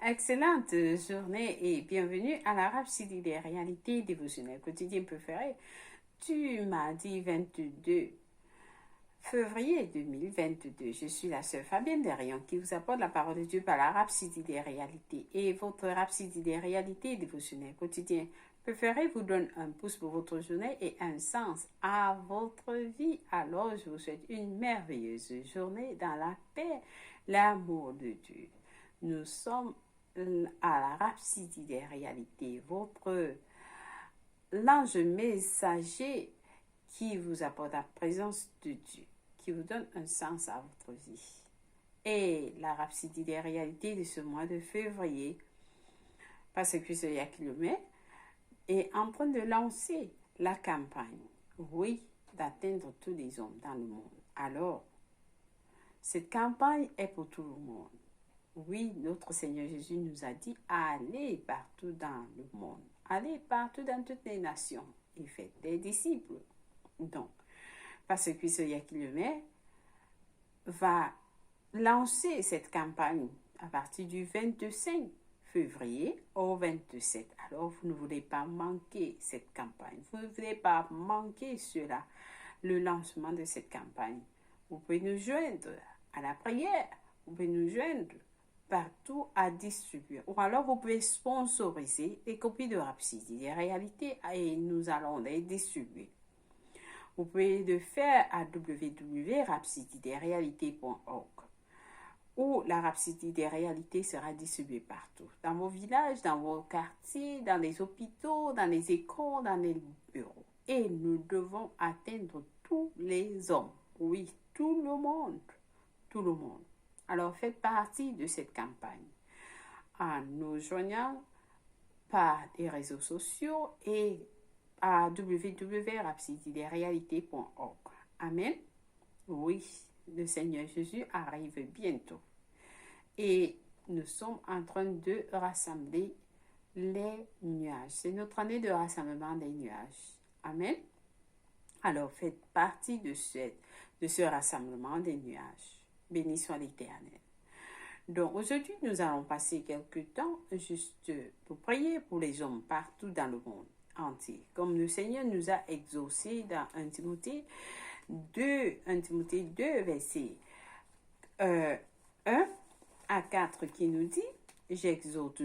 Excellente journée et bienvenue à la Rhapsodie des réalités dévotionnelles quotidiennes préférées du mardi 22 février 2022. Je suis la sœur Fabienne Derion qui vous apporte la parole de Dieu par la Rhapsodie des réalités. Et votre Rhapsodie des réalités dévotionnelles quotidiennes préférées vous donne un pouce pour votre journée et un sens à votre vie. Alors je vous souhaite une merveilleuse journée dans la paix, l'amour de Dieu. Nous sommes à la Rhapsodie des réalités, l'ange messager qui vous apporte la présence de Dieu, qui vous donne un sens à votre vie. Et la Rhapsodie des réalités de ce mois de février, parce que c'est il y a kilomètres, est en train de lancer la campagne, oui, d'atteindre tous les hommes dans le monde. Alors, cette campagne est pour tout le monde. Oui, notre Seigneur Jésus nous a dit, allez partout dans le monde, allez partout dans toutes les nations et faites des disciples. Donc, parce que ce Yakilomé va lancer cette campagne à partir du 25 février au 27. Alors, vous ne voulez pas manquer cette campagne. Vous ne voulez pas manquer cela, le lancement de cette campagne. Vous pouvez nous joindre à la prière. Vous pouvez nous joindre partout à distribuer. Ou alors, vous pouvez sponsoriser les copies de Rhapsodie des réalités et nous allons les distribuer. Vous pouvez le faire à www.rhapsodiedesrealités.org où la Rhapsodie des réalités sera distribuée partout. Dans vos villages, dans vos quartiers, dans les hôpitaux, dans les écoles, dans les bureaux. Et nous devons atteindre tous les hommes. Oui, tout le monde. Tout le monde. Alors, faites partie de cette campagne en nous joignant par les réseaux sociaux et à www.rhapsodiedesrealités.org. Amen. Oui, le Seigneur Jésus arrive bientôt. Et nous sommes en train de rassembler les nuages. C'est notre année de rassemblement des nuages. Amen. Alors, faites partie de ce rassemblement des nuages. Béni soit l'Éternel. Donc, aujourd'hui, nous allons passer quelques temps juste pour prier pour les hommes partout dans le monde entier. Comme le Seigneur nous a exaucé dans 1 Timothée 2, verset 1 à 4 qui nous dit « J'exhorte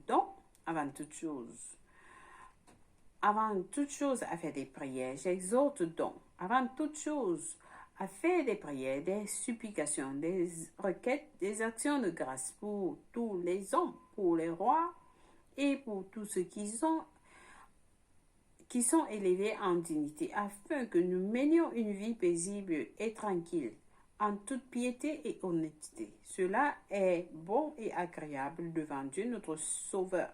donc avant toute chose à faire des prières. J'exhorte donc avant toute chose à faire des prières, des supplications, des requêtes, des actions de grâce pour tous les hommes, pour les rois et pour tous ceux qui sont élevés en dignité, afin que nous menions une vie paisible et tranquille, en toute piété et honnêteté. Cela est bon et agréable devant Dieu notre Sauveur,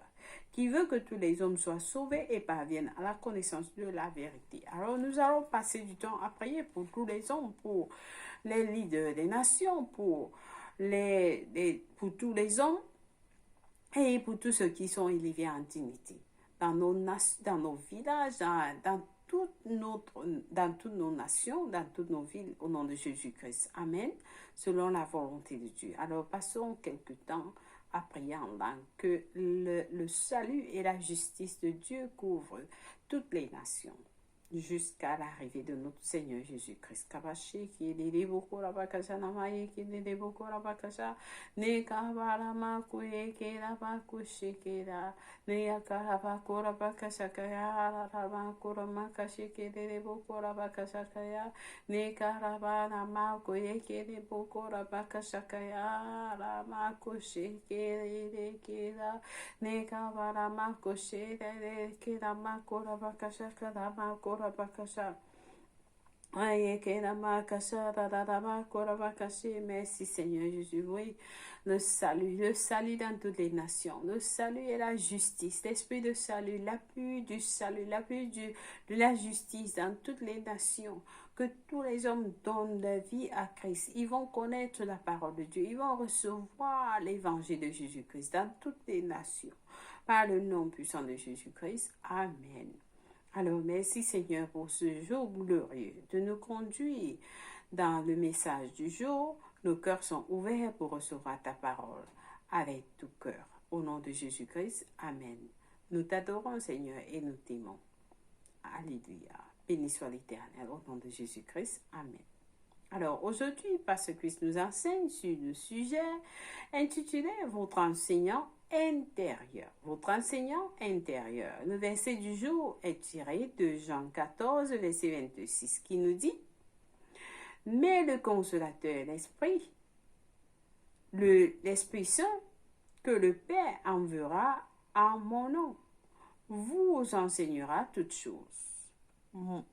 qui veut que tous les hommes soient sauvés et parviennent à la connaissance de la vérité. Alors nous allons passer du temps à prier pour tous les hommes, pour les leaders des nations, pour tous les hommes et pour tous ceux qui sont élevés en dignité. Dans nos villages, dans toutes nos nations, dans toutes nos villes, au nom de Jésus-Christ. Amen. Selon la volonté de Dieu. Alors, passons quelque temps à prier en langue, que le salut et la justice de Dieu couvrent toutes les nations, jusqu'à l'arrivée de notre Seigneur Jésus-Christ. Kabashi qui est des beaucoup la bakasha namaye qui est des beaucoup la bakasha ne kabara kuye qui la bakushi qui la ne yakara kura bakasha kaya la bakura makashi qui est des beaucoup la bakasha kaya ne karabana ma kuye qui est des beaucoup la bakasha kaya la makushi qui est qui la ne kabara makushi qui la makura bakasha kaya makura bakasha. Merci Seigneur Jésus, oui, le salut dans toutes les nations, le salut et la justice, l'esprit de salut, l'appui du salut, l'appui de la justice dans toutes les nations, que tous les hommes donnent leur vie à Christ, ils vont connaître la parole de Dieu, ils vont recevoir l'évangile de Jésus-Christ dans toutes les nations, par le nom puissant de Jésus-Christ, Amen. Alors, merci Seigneur pour ce jour glorieux, de nous conduire dans le message du jour, Nos cœurs sont ouverts pour recevoir ta parole avec tout cœur. Au nom de Jésus-Christ, Amen. Nous t'adorons, Seigneur, et nous t'aimons. Alléluia. Béni soit l'Éternel, au nom de Jésus-Christ. Amen. Alors, aujourd'hui, Pasteur Christ nous enseigne sur le sujet intitulé « Votre enseignant intérieur ». Votre enseignant intérieur. Le verset du jour est tiré de Jean 14, verset 26, qui nous dit « Mais le consolateur, l'Esprit Saint, que le Père enverra en mon nom, vous enseignera toutes choses.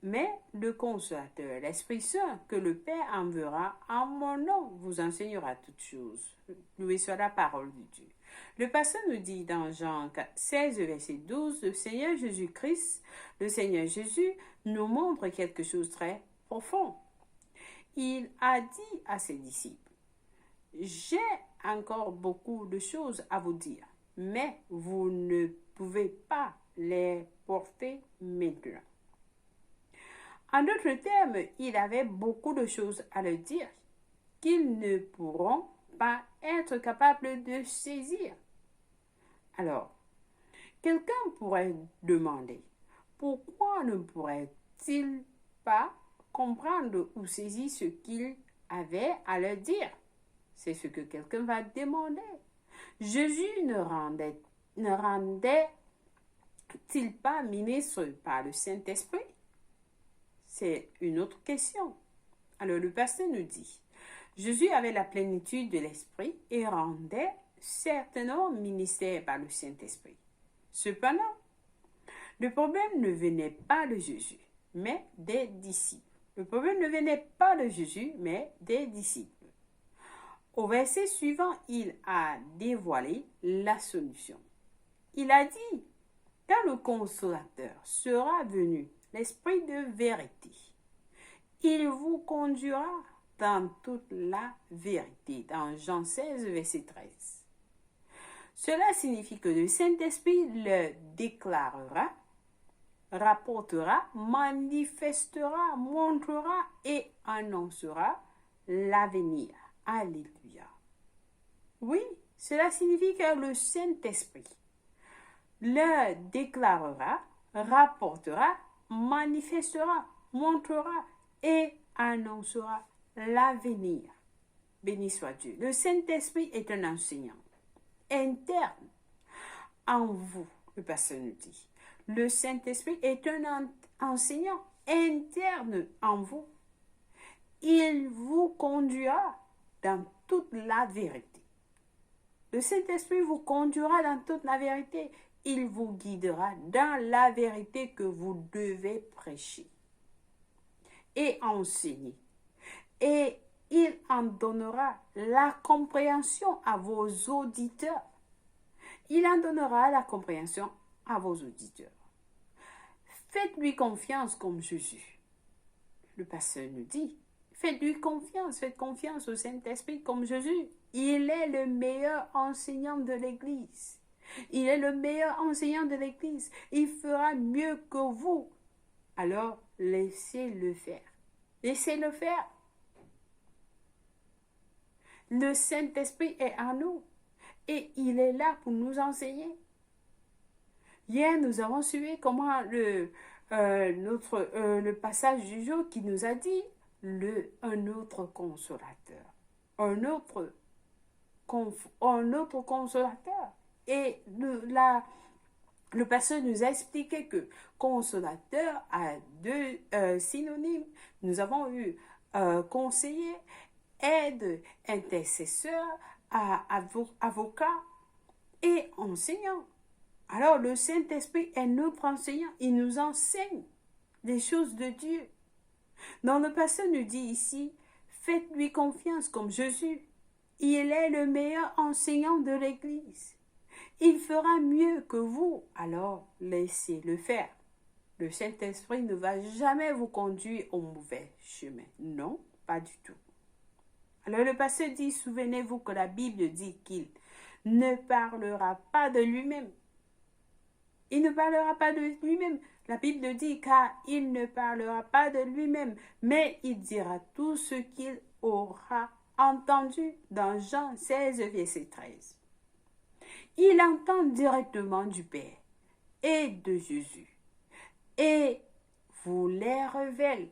Mais le consolateur, l'Esprit Saint, que le Père enverra en mon nom, vous enseignera toutes choses. » Loué soit la parole de Dieu. Le pasteur nous dit dans Jean 16, verset 12, le Seigneur Jésus-Christ, le Seigneur Jésus nous montre quelque chose de très profond. Il a dit à ses disciples, « J'ai encore beaucoup de choses à vous dire, mais vous ne pouvez pas les porter maintenant. » En d'autres termes, il avait beaucoup de choses à leur dire qu'ils ne pourront pas être capables de saisir. Alors, quelqu'un pourrait demander, pourquoi ne pourrait-il pas comprendre ou saisir ce qu'il avait à leur dire? C'est ce que quelqu'un va demander. Jésus ne rendait-il pas ministre par le Saint-Esprit? C'est une autre question. Alors le pasteur nous dit, Jésus avait la plénitude de l'Esprit et rendait certainement ministère par le Saint-Esprit. Cependant, le problème ne venait pas de Jésus, mais des disciples. Le problème ne venait pas de Jésus, mais des disciples. Au verset suivant, il a dévoilé la solution. Il a dit, quand le consolateur sera venu, l'Esprit de vérité, il vous conduira dans toute la vérité. Dans Jean 16, verset 13. Cela signifie que le Saint-Esprit le déclarera, rapportera, manifestera, montrera et annoncera l'avenir. Alléluia. Oui, cela signifie que le Saint-Esprit le déclarera, rapportera, manifestera, montrera et annoncera l'avenir. Béni soit Dieu. Le Saint-Esprit est un enseignant interne en vous, le pasteur nous dit. Le Saint-Esprit est un enseignant interne en vous. Il vous conduira dans toute la vérité. Le Saint-Esprit vous conduira dans toute la vérité. Il vous guidera dans la vérité que vous devez prêcher et enseigner. Et il en donnera la compréhension à vos auditeurs. Il en donnera la compréhension à vos auditeurs. Faites-lui confiance comme Jésus. Le pasteur nous dit, faites-lui confiance, faites confiance au Saint-Esprit comme Jésus. Il est le meilleur enseignant de l'Église. Il est le meilleur enseignant de l'Église. Il fera mieux que vous. Alors, laissez-le faire. Laissez-le faire. Le Saint-Esprit est en nous et il est là pour nous enseigner. Hier, nous avons suivi comment le passage du jour qui nous a dit un autre consolateur. Un autre consolateur. Et le pasteur nous a expliqué que consolateur a deux synonymes. Nous avons eu conseiller, aide, intercesseur, avocat et enseignant. Alors le Saint-Esprit est notre enseignant. Il nous enseigne les choses de Dieu. Dans le pasteur nous dit ici, faites-lui confiance comme Jésus. Il est le meilleur enseignant de l'Église. Il fera mieux que vous, alors laissez-le faire. Le Saint-Esprit ne va jamais vous conduire au mauvais chemin. Non, pas du tout. Alors le pasteur dit, souvenez-vous que la Bible dit qu'il ne parlera pas de lui-même. Il ne parlera pas de lui-même. La Bible dit car il ne parlera pas de lui-même, mais il dira tout ce qu'il aura entendu dans Jean 16, verset 13. Il entend directement du Père et de Jésus et vous les révèle.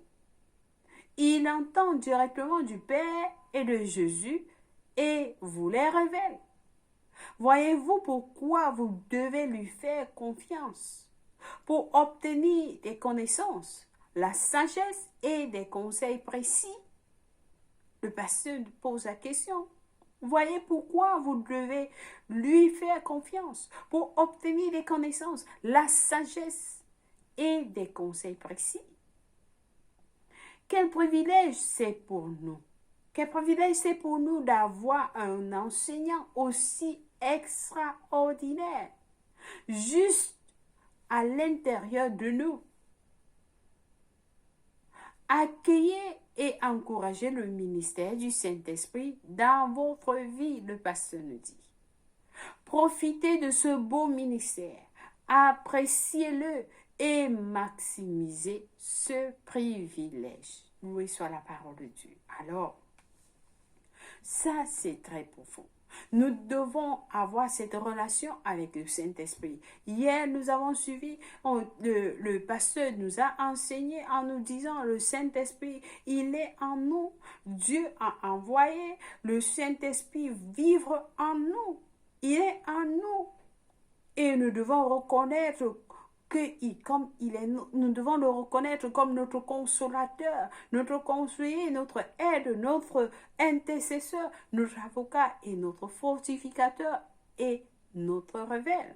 Il entend directement du Père et de Jésus et vous les révèle. Voyez-vous pourquoi vous devez lui faire confiance pour obtenir des connaissances, la sagesse et des conseils précis? Le pasteur pose la question. Voyez pourquoi vous devez lui faire confiance pour obtenir des connaissances, la sagesse et des conseils précis. Quel privilège c'est pour nous. Quel privilège c'est pour nous d'avoir un enseignant aussi extraordinaire, juste à l'intérieur de nous. Accueillez et encouragez le ministère du Saint-Esprit dans votre vie, le pasteur nous dit. Profitez de ce beau ministère, appréciez-le et maximisez ce privilège. Loué soit la parole de Dieu. Alors, ça c'est très profond. Nous devons avoir cette relation avec le Saint-Esprit. Hier, nous avons suivi, le pasteur nous a enseigné en nous disant, le Saint-Esprit, il est en nous. Dieu a envoyé le Saint-Esprit vivre en nous. Il est en nous. Et nous devons reconnaître comme il est, nous devons le reconnaître comme notre consolateur, notre conseiller, notre aide, notre intercesseur, notre avocat et notre fortificateur et notre révèle.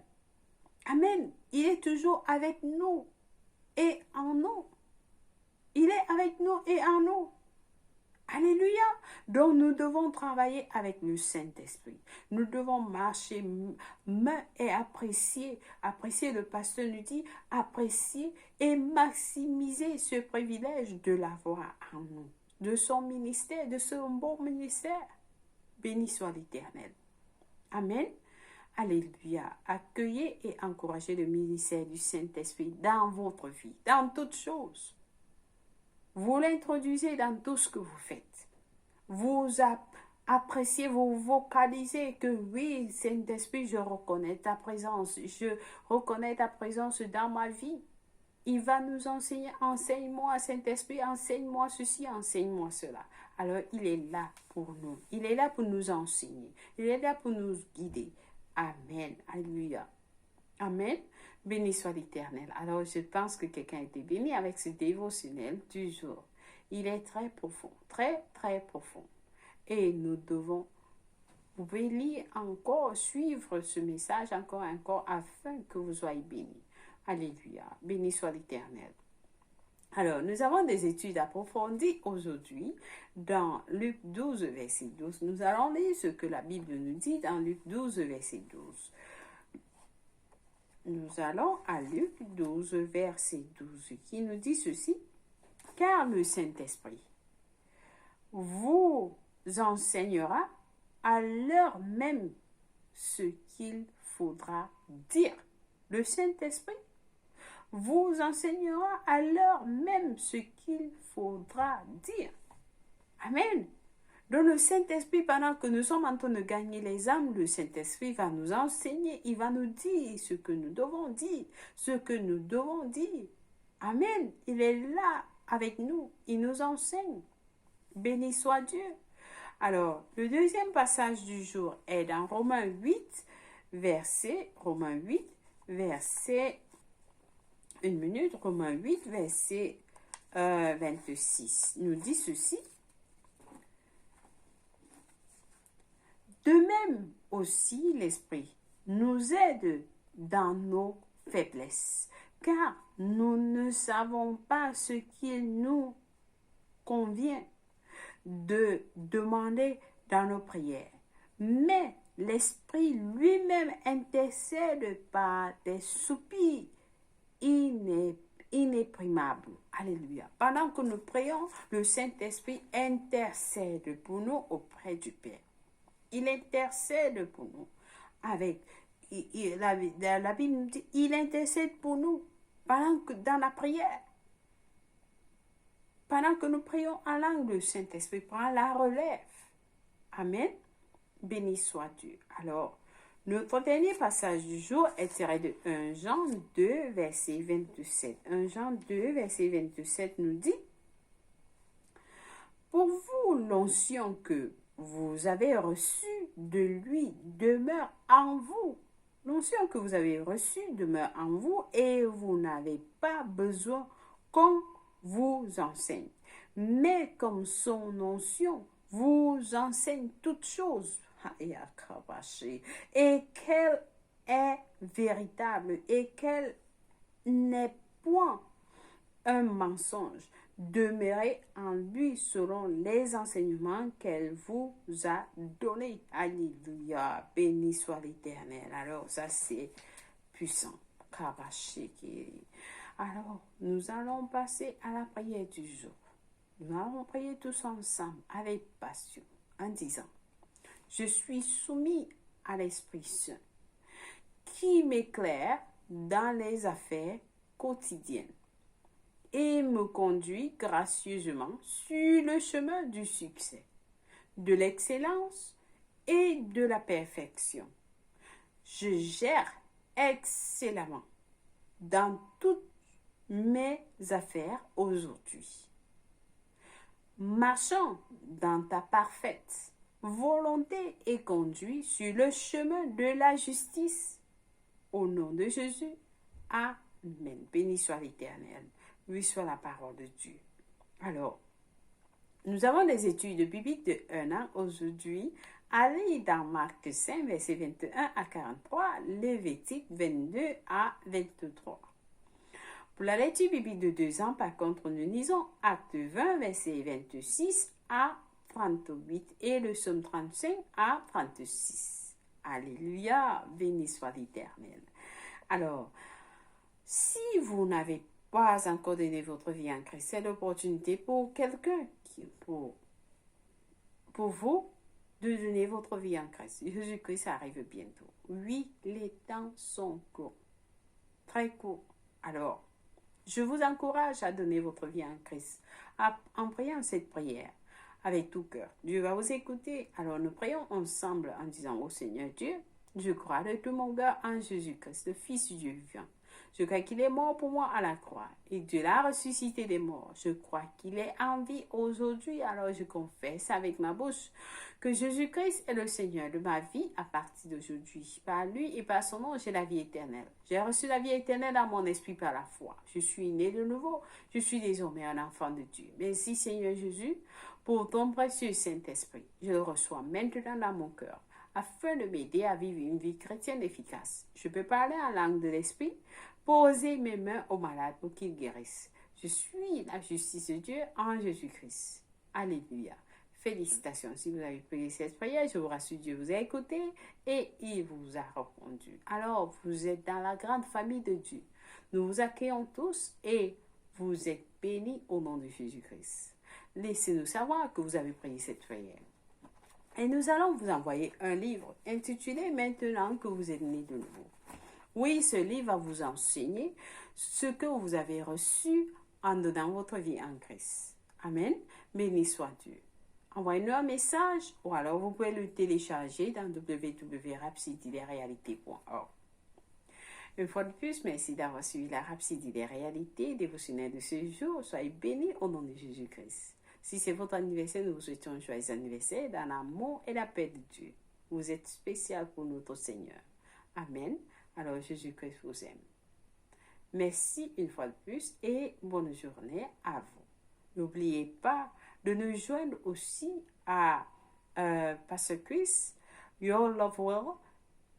Amen. Il est toujours avec nous et en nous. Il est avec nous et en nous. Alléluia. Donc nous devons travailler avec le Saint-Esprit. Nous devons marcher main et apprécier, le pasteur nous dit, apprécier et maximiser ce privilège de l'avoir en nous, de son ministère, de son bon ministère. Béni soit l'Éternel. Amen. Alléluia. Accueillez et encouragez le ministère du Saint-Esprit dans votre vie, dans toutes choses. Vous l'introduisez dans tout ce que vous faites. Vous appréciez, vous vocalisez que oui, Saint-Esprit, je reconnais ta présence. Je reconnais ta présence dans ma vie. Il va nous enseigner. Enseigne-moi, Saint-Esprit, enseigne-moi ceci, enseigne-moi cela. Alors, il est là pour nous. Il est là pour nous enseigner. Il est là pour nous guider. Amen. Alléluia. Amen. Béni soit l'Éternel. Alors, je pense que quelqu'un a été béni avec ce dévotionnel du jour. Il est très profond, très, très profond. Et nous devons, vous pouvez lire encore, suivre ce message encore, afin que vous soyez bénis. Alléluia. Béni soit l'Éternel. Alors, nous avons des études approfondies aujourd'hui dans Luc 12, verset 12. Nous allons lire ce que la Bible nous dit dans Luc 12, verset 12. Nous allons à Luc 12, verset 12, qui nous dit ceci. « Car le Saint-Esprit vous enseignera à l'heure même ce qu'il faudra dire. » Le Saint-Esprit vous enseignera à l'heure même ce qu'il faudra dire. Amen. Donc le Saint-Esprit, pendant que nous sommes en train de gagner les âmes, le Saint-Esprit va nous enseigner, il va nous dire ce que nous devons dire, ce que nous devons dire. Amen. Il est là avec nous, il nous enseigne. Béni soit Dieu. Alors, le deuxième passage du jour est dans Romains 8, verset 26. Nous dit ceci. De même aussi l'Esprit nous aide dans nos faiblesses, car nous ne savons pas ce qu'il nous convient de demander dans nos prières. Mais l'Esprit lui-même intercède par des soupirs inexprimables. Alléluia. Pendant que nous prions, le Saint-Esprit intercède pour nous auprès du Père. Il intercède pour nous. La Bible nous dit, il intercède pour nous pendant que dans la prière. Pendant que nous prions en langue, le Saint-Esprit prend la relève. Amen. Béni soit Dieu. Alors, notre dernier passage du jour est tiré de 1 Jean 2, verset 27. 1 Jean 2, verset 27 nous dit: pour vous, l'onction que vous avez reçue de lui demeure en vous. L'onction que vous avez reçue demeure en vous et vous n'avez pas besoin qu'on vous enseigne. Mais comme son onction vous enseigne toutes choses, et qu'elle est véritable et qu'elle n'est point un mensonge, demeurez en lui selon les enseignements qu'elle vous a donnés. Alléluia, béni soit l'Éternel. Alors ça c'est puissant. Alors nous allons passer à la prière du jour. Nous allons prier tous ensemble avec passion en disant: je suis soumis à l'Esprit Saint qui m'éclaire dans les affaires quotidiennes et me conduit gracieusement sur le chemin du succès, de l'excellence et de la perfection. Je gère excellemment dans toutes mes affaires aujourd'hui, marchant dans ta parfaite volonté et conduit sur le chemin de la justice. Au nom de Jésus, Amen. Béni soit l'Éternel. Oui, soit la parole de Dieu. Alors, nous avons des études bibliques de 1 an aujourd'hui. Allez dans Marc 5, verset 21 à 43, Lévitique 22 à 23. Pour la lecture biblique de 2 ans, par contre, nous lisons Acte 20, verset 26 à 38 et le psaume 35 à 36. Alléluia, béni soit l'Éternel. Alors, si vous n'avez pas encore donné votre vie en Christ, c'est l'opportunité pour quelqu'un, pour vous, de donner votre vie en Christ. Jésus-Christ arrive bientôt. Oui, les temps sont courts, très courts. Alors, je vous encourage à donner votre vie en Christ en priant cette prière avec tout cœur. Dieu va vous écouter. Alors, nous prions ensemble en disant: ô Seigneur Dieu, je crois de tout mon cœur en Jésus-Christ, le Fils du Dieu vivant. Je crois qu'il est mort pour moi à la croix et Dieu l'a ressuscité des morts. Je crois qu'il est en vie aujourd'hui. Alors je confesse avec ma bouche que Jésus-Christ est le Seigneur de ma vie à partir d'aujourd'hui. Par lui et par son nom, j'ai la vie éternelle. J'ai reçu la vie éternelle dans mon esprit par la foi. Je suis né de nouveau. Je suis désormais un enfant de Dieu. Merci Seigneur Jésus pour ton précieux Saint-Esprit. Je le reçois maintenant dans mon cœur afin de m'aider à vivre une vie chrétienne efficace. Je peux parler en langue de l'esprit, poser mes mains aux malades pour qu'ils guérissent. Je suis la justice de Dieu en Jésus-Christ. Alléluia. Félicitations. Si vous avez prié cette prière, je vous rassure, Dieu vous a écouté et il vous a répondu. Alors, vous êtes dans la grande famille de Dieu. Nous vous accueillons tous et vous êtes bénis au nom de Jésus-Christ. Laissez-nous savoir que vous avez prié cette prière. Et nous allons vous envoyer un livre intitulé « Maintenant que vous êtes né de nouveau ». Oui, ce livre va vous enseigner ce que vous avez reçu en donnant votre vie en Christ. Amen. Béni soit Dieu. Envoyez-nous un message ou alors vous pouvez le télécharger dans www.rhapsodieresrealités.org. Une fois de plus, merci d'avoir suivi la Rhapsodie des réalités dévotionnelle de ce jour. Soyez bénis au nom de Jésus-Christ. Si c'est votre anniversaire, nous vous souhaitons un joyeux anniversaire dans l'amour et la paix de Dieu. Vous êtes spécial pour notre Seigneur. Amen. Alors Jésus-Christ vous aime. Merci une fois de plus et bonne journée à vous. N'oubliez pas de nous joindre aussi à Pastor Chris, Your Love Well,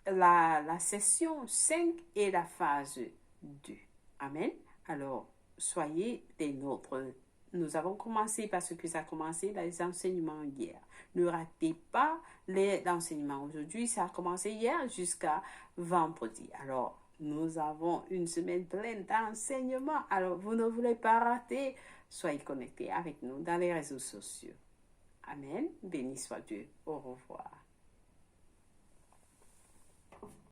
la session 5 et la phase 2. Amen. Alors, soyez des nôtres. Nous avons commencé parce que ça a commencé les enseignements hier. Ne ratez pas les enseignements aujourd'hui. Ça a commencé hier jusqu'à vendredi. Alors, nous avons une semaine pleine d'enseignements. Alors, vous ne voulez pas rater. Soyez connectés avec nous dans les réseaux sociaux. Amen. Béni soit Dieu. Au revoir.